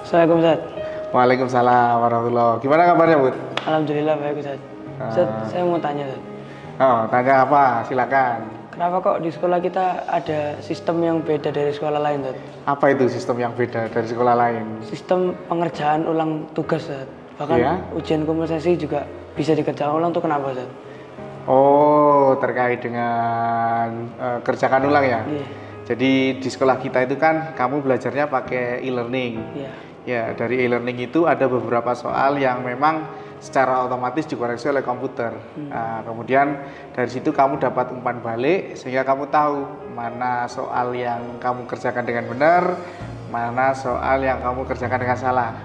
Assalamualaikum Ustaz. Waalaikumsalam warahmatullahi. Gimana kabarnya, Bud? Alhamdulillah baik Ustaz. Ustaz, saya mau tanya Ustaz. Oh, tanya apa? Silakan. Kenapa kok di sekolah kita ada sistem yang beda dari sekolah lain Ustaz? Apa itu sistem yang beda dari sekolah lain? Sistem pengerjaan ulang tugas Ustaz. Bahkan Iya? ujian kompensasi juga bisa dikerjakan ulang tuh kenapa Ustaz? Oh, terkait dengan kerjakan ulang ya? Iya. Jadi di sekolah kita itu kan kamu belajarnya pakai e-learning. Iya. Ya, dari e-learning itu ada beberapa soal yang memang secara otomatis dikoreksi oleh komputer. Nah, kemudian dari situ kamu dapat umpan balik sehingga kamu tahu mana soal yang kamu kerjakan dengan benar, mana soal yang kamu kerjakan dengan salah.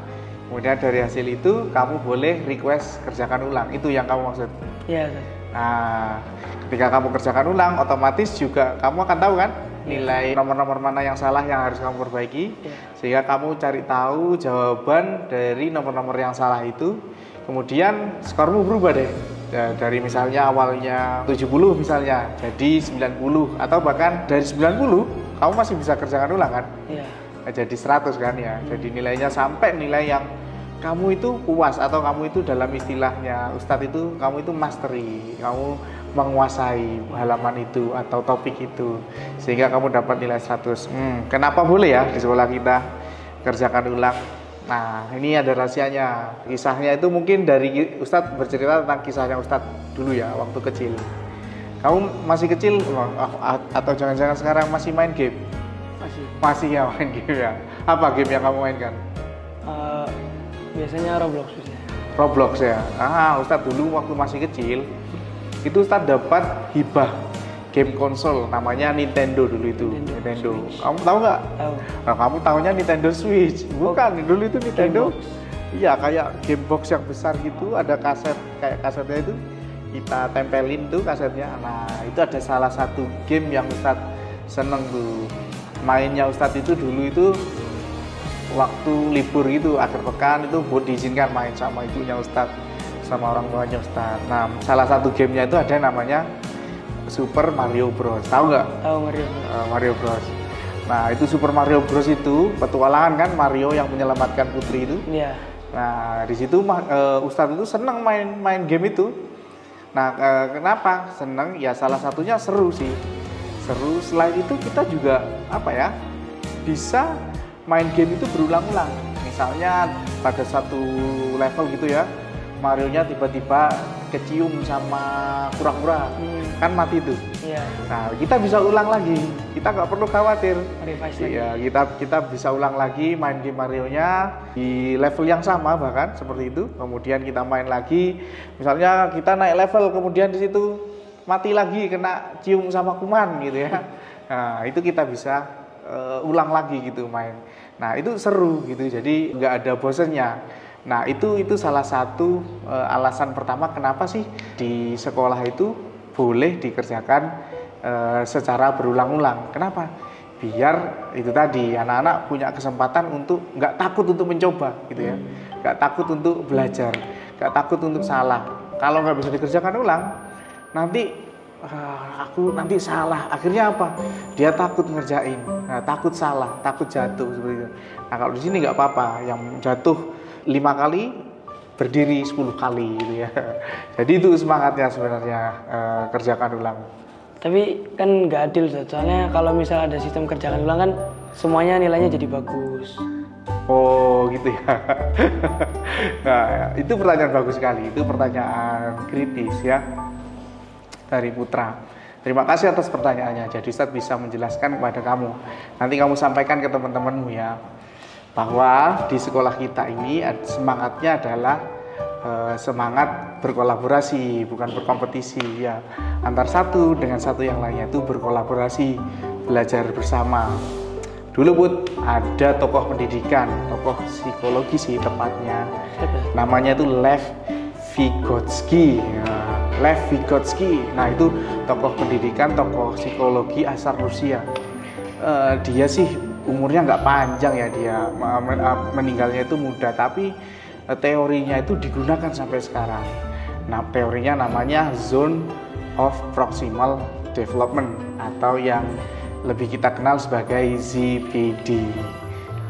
Kemudian dari hasil itu kamu boleh request kerjakan ulang. Itu yang kamu maksud. Iya Ustaz. Nah, ketika kamu kerjakan ulang, otomatis juga kamu akan tahu kan nilai nomor-nomor mana yang salah yang harus kamu perbaiki, sehingga kamu cari tahu jawaban dari nomor-nomor yang salah itu. Kemudian skormu berubah deh, ya, dari misalnya awalnya 70 misalnya jadi 90, atau bahkan dari 90 kamu masih bisa kerjakan ulang kan, Iya. jadi 100 kan ya. Jadi nilainya sampai nilai yang kamu itu puas, atau kamu itu dalam istilahnya Ustadz itu kamu itu mastery, kamu menguasai halaman itu atau topik itu sehingga kamu dapat nilai 100. Kenapa boleh ya di sekolah kita kerjakan ulang? Nah, ini ada rahasianya. Kisahnya itu mungkin dari Ustadz bercerita tentang kisahnya Ustadz dulu ya waktu kecil. Kamu masih kecil atau jangan-jangan sekarang masih main game? Masih ya main game ya. Apa game yang kamu mainkan? Biasanya Roblox Ustaz. Roblox ya. Ustadz dulu waktu masih kecil itu Ustadz dapat hibah game konsol namanya Nintendo dulu itu. Nintendo. Kamu tahu nggak? Tahu. Nah, kamu tahunya Nintendo Switch. Bukan, dulu itu Nintendo. Iya, kayak game box yang besar gitu, ada kaset, kayak kasetnya itu kita tempelin tuh kasetnya. Nah, itu ada salah satu game yang Ustadz seneng tuh. Mainnya Ustadz itu dulu itu waktu libur gitu, akhir pekan itu buat diizinkan main sama ibunya Ustadz, sama orang tuanya Ustadz. Nah, salah satu gamenya itu ada namanya Super Mario Bros. Tahu nggak? Tahu Mario. Mario Bros. Nah, itu Super Mario Bros itu petualangan kan, Mario yang menyelamatkan putri itu. Iya. Nah, di situ Ustadz itu senang main game itu. Nah, kenapa senang? Ya salah satunya seru sih. Seru. Selain itu kita juga apa ya? Bisa main game itu berulang-ulang. Misalnya pada satu level gitu ya, Mario-nya tiba-tiba kecium sama kura-kura, kan mati tuh. Iya. Nah, kita bisa ulang lagi. Kita nggak perlu khawatir. Revise lagi. Iya, kita bisa ulang lagi main game Mario-nya di level yang sama bahkan seperti itu. Kemudian kita main lagi. Misalnya kita naik level, kemudian di situ mati lagi kena cium sama kuman gitu ya. Nah, itu kita bisa ulang lagi gitu main. Nah, itu seru gitu. Jadi nggak ada bosennya. Nah, itu salah satu alasan pertama kenapa sih di sekolah itu boleh dikerjakan secara berulang-ulang. Kenapa? Biar itu tadi anak-anak punya kesempatan untuk nggak takut untuk mencoba gitu ya, nggak takut untuk belajar, nggak takut untuk salah. Kalau nggak bisa dikerjakan ulang, nanti aku nanti salah. Akhirnya apa? Dia takut ngerjain, takut salah, takut jatuh seperti itu. Nah, kalau di sini nggak apa-apa, yang jatuh 5 kali berdiri 10 kali gitu ya. Jadi itu semangatnya sebenarnya, kerjakan ulang. Tapi kan nggak adil Ustaz. Soalnya kalau misal ada sistem kerjakan ulang kan semuanya nilainya jadi bagus. Oh gitu ya. Nah, itu pertanyaan bagus sekali. Itu pertanyaan kritis ya dari Putra. Terima kasih atas pertanyaannya. Jadi Ustadz bisa menjelaskan kepada kamu. Nanti kamu sampaikan ke teman-temanmu ya, bahwa di sekolah kita ini semangatnya adalah semangat berkolaborasi, bukan berkompetisi ya. Antar satu dengan satu yang lainnya itu berkolaborasi, belajar bersama. Dulu Bud, ada tokoh pendidikan, tokoh psikologi sih tepatnya. Namanya itu Lev Vygotsky. Lev Vygotsky. Nah, itu tokoh pendidikan, tokoh psikologi asal Rusia. Dia sih umurnya nggak panjang ya, dia meninggalnya itu muda, tapi teorinya itu digunakan sampai sekarang. Nah, teorinya namanya Zone of Proximal Development, atau yang lebih kita kenal sebagai ZPD.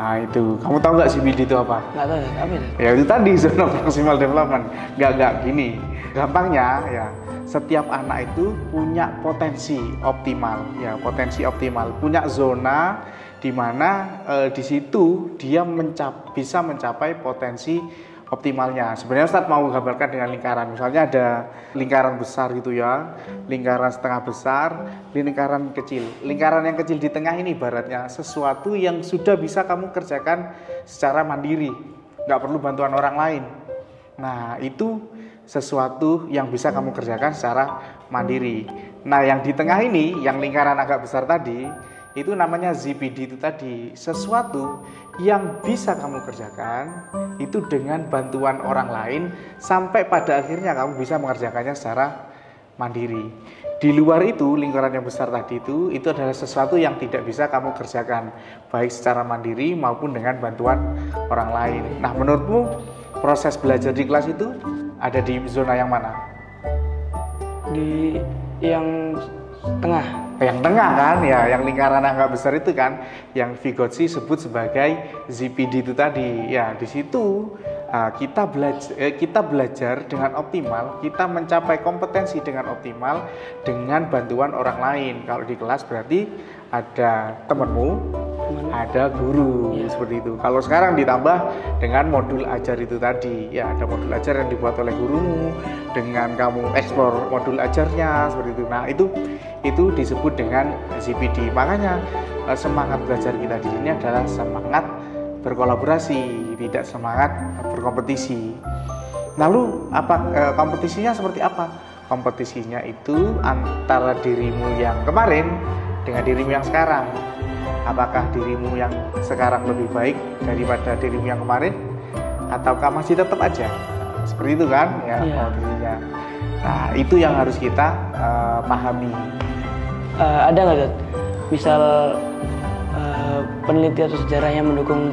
Nah itu, kamu tahu nggak ZPD itu apa? Nggak tahu apa itu? Ya itu tadi zona maksimal development. Nggak gini. Gampangnya ya, setiap anak itu punya potensi optimal, ya potensi optimal, punya zona di mana di situ dia bisa mencapai potensi optimalnya. Sebenarnya Ustadz mau gambarkan dengan lingkaran. Misalnya ada lingkaran besar gitu ya, lingkaran setengah besar, lingkaran kecil. Lingkaran yang kecil di tengah ini ibaratnya sesuatu yang sudah bisa kamu kerjakan secara mandiri, nggak perlu bantuan orang lain. Nah itu sesuatu yang bisa kamu kerjakan secara mandiri. Nah yang di tengah ini, yang lingkaran agak besar tadi, itu namanya ZPD itu tadi, sesuatu yang bisa kamu kerjakan itu dengan bantuan orang lain sampai pada akhirnya kamu bisa mengerjakannya secara mandiri. Di luar itu, lingkaran yang besar tadi itu adalah sesuatu yang tidak bisa kamu kerjakan baik secara mandiri maupun dengan bantuan orang lain. Nah menurutmu proses belajar di kelas itu ada di zona yang mana? Di yang tengah. Yang tengah kan, ya, yang lingkaran agak besar itu kan, yang Vygotsky sebut sebagai ZPD itu tadi. Ya, di situ kita belajar dengan optimal, kita mencapai kompetensi dengan optimal dengan bantuan orang lain. Kalau di kelas berarti ada temanmu, ada guru, seperti itu. Kalau sekarang ditambah dengan modul ajar itu tadi, ya ada modul ajar yang dibuat oleh gurumu, dengan kamu eksplor modul ajarnya seperti itu. Nah itu disebut dengan ZPD. Makanya semangat belajar kita di sini adalah semangat berkolaborasi, tidak semangat berkompetisi. Lalu kompetisinya seperti apa? Kompetisinya itu antara dirimu yang kemarin dengan dirimu yang sekarang. Apakah dirimu yang sekarang lebih baik daripada dirimu yang kemarin, ataukah masih tetap aja? Seperti itu kan, ya kompetisinya. Nah itu yang harus kita pahami. Ada nggak Dad? Misal peneliti atau sejarah yang mendukung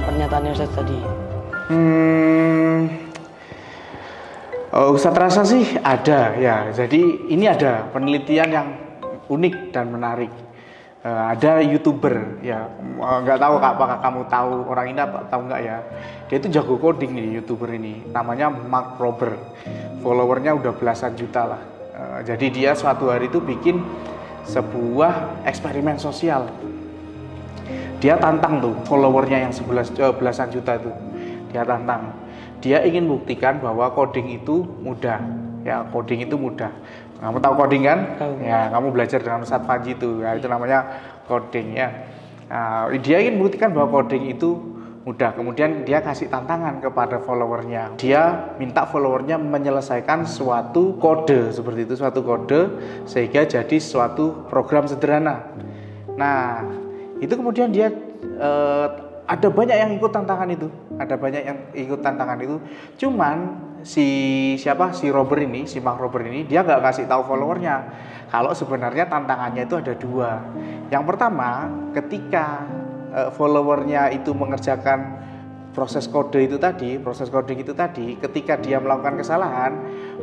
pernyataannya Ustadz tadi? Ustadz rasa sih ada ya. Jadi ini ada penelitian yang unik dan menarik. Ada YouTuber ya, nggak tahu apakah kamu tahu orang ini tahu nggak ya? Dia itu jago coding nih, YouTuber ini. Namanya Mark Rober. Followernya udah belasan juta lah. Jadi dia suatu hari itu bikin sebuah eksperimen sosial. Dia tantang tuh followernya yang belasan juta itu. Dia tantang. Dia ingin buktikan bahwa coding itu mudah. Ya, coding itu mudah. Kamu tahu coding kan? Ya, kamu belajar dengan Ustadz Panji itu. Ya, itu namanya coding ya. Nah, dia ingin buktikan bahwa coding itu mudah. Kemudian dia kasih tantangan kepada followernya. Dia minta followernya menyelesaikan suatu kode seperti itu, suatu kode sehingga jadi suatu program sederhana. Nah, itu kemudian dia ada banyak yang ikut tantangan itu. Ada banyak yang ikut tantangan itu. Cuman si Mark Rober ini dia nggak kasih tahu followernya kalau sebenarnya tantangannya itu ada dua. Yang pertama, ketika followernya itu mengerjakan proses coding itu tadi, ketika dia melakukan kesalahan,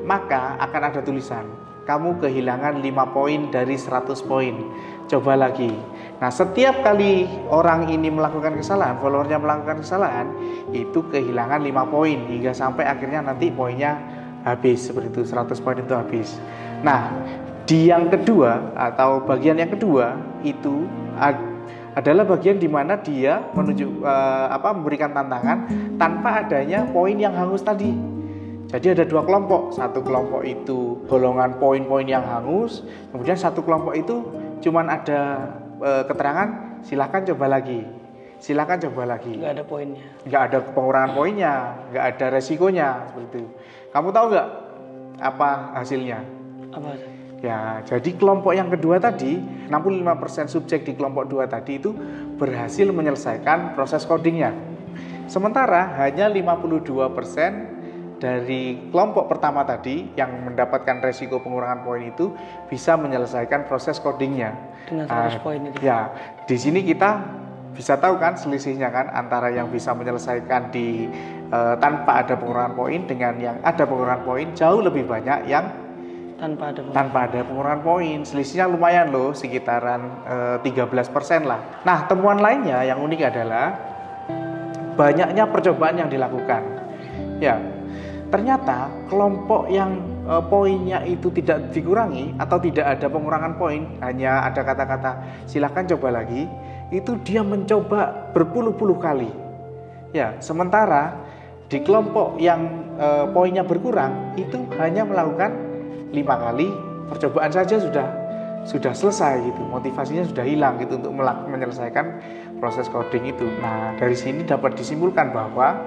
maka akan ada tulisan, kamu kehilangan 5 poin dari 100 poin. Coba lagi. Nah, setiap kali orang ini melakukan kesalahan, followernya melakukan kesalahan, itu kehilangan 5 poin hingga sampai akhirnya nanti poinnya habis seperti itu, 100 poin itu habis. Nah, di yang kedua atau bagian yang kedua itu adalah bagian di mana dia memberikan tantangan tanpa adanya poin yang hangus tadi. Jadi ada dua kelompok, satu kelompok itu golongan poin-poin yang hangus, kemudian satu kelompok itu cuman ada keterangan silakan coba lagi. Nggak ada poinnya. Nggak ada pengurangan poinnya, nggak ada resikonya seperti itu. Kamu tahu nggak apa hasilnya? Apa? Ya, jadi kelompok yang kedua tadi, 65% subjek di kelompok 2 tadi itu berhasil menyelesaikan proses codingnya. Sementara hanya 52% dari kelompok pertama tadi yang mendapatkan resiko pengurangan poin itu bisa menyelesaikan proses codingnya. Dengan 100 poin itu. Ya, di sini kita bisa tahu kan selisihnya kan antara yang bisa menyelesaikan tanpa ada pengurangan poin dengan yang ada pengurangan poin jauh lebih banyak yang tanpa ada pengurangan poin. Selisihnya lumayan loh, sekitaran 13% lah. Nah, temuan lainnya yang unik adalah banyaknya percobaan yang dilakukan. Ya, ternyata kelompok yang poinnya itu tidak dikurangi atau tidak ada pengurangan poin, hanya ada kata-kata silakan coba lagi, itu dia mencoba berpuluh-puluh kali. Ya, sementara di kelompok yang poinnya berkurang itu hanya melakukan 5 kali percobaan saja sudah selesai gitu, motivasinya sudah hilang gitu untuk menyelesaikan proses coding itu. Nah, dari sini dapat disimpulkan bahwa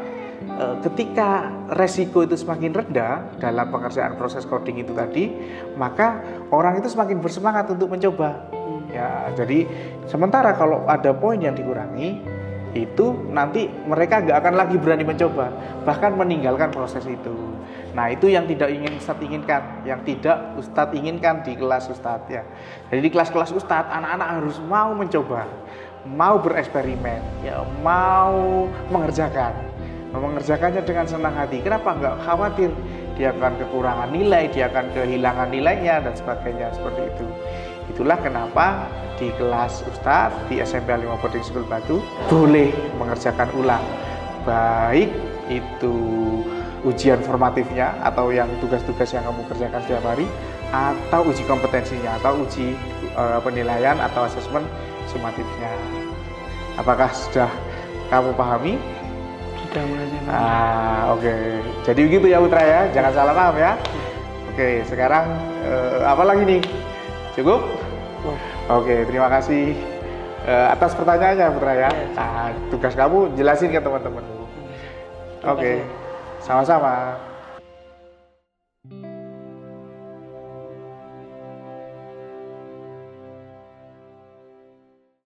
ketika resiko itu semakin rendah dalam pengerjaan proses coding itu tadi, maka orang itu semakin bersemangat untuk mencoba. Ya, jadi sementara kalau ada poin yang dikurangi, itu nanti mereka nggak akan lagi berani mencoba, bahkan meninggalkan proses itu. Nah, itu yang tidak ingin Ustadz inginkan, yang tidak Ustadz inginkan di kelas Ustadz ya. Jadi di kelas-kelas Ustadz, anak-anak harus mau mencoba, mau bereksperimen, ya, mau mengerjakannya dengan senang hati. Kenapa nggak khawatir dia akan kekurangan nilai, dia akan kehilangan nilainya dan sebagainya seperti itu. Itulah kenapa di kelas Ustadz di SMP 5 Boarding School Batu boleh mengerjakan ulang, baik itu ujian formatifnya atau yang tugas-tugas yang kamu kerjakan setiap hari, atau uji kompetensinya atau uji penilaian atau asesmen sumatifnya. Apakah sudah kamu pahami? Sudah mulai. Oke. Jadi begitu ya Putra ya, jangan salah paham ya. Oke, sekarang apa lagi nih? Cukup? Oke, terima kasih atas pertanyaannya Putra ya. Nah, tugas kamu jelasin ke teman-temanmu. Oke, sama-sama.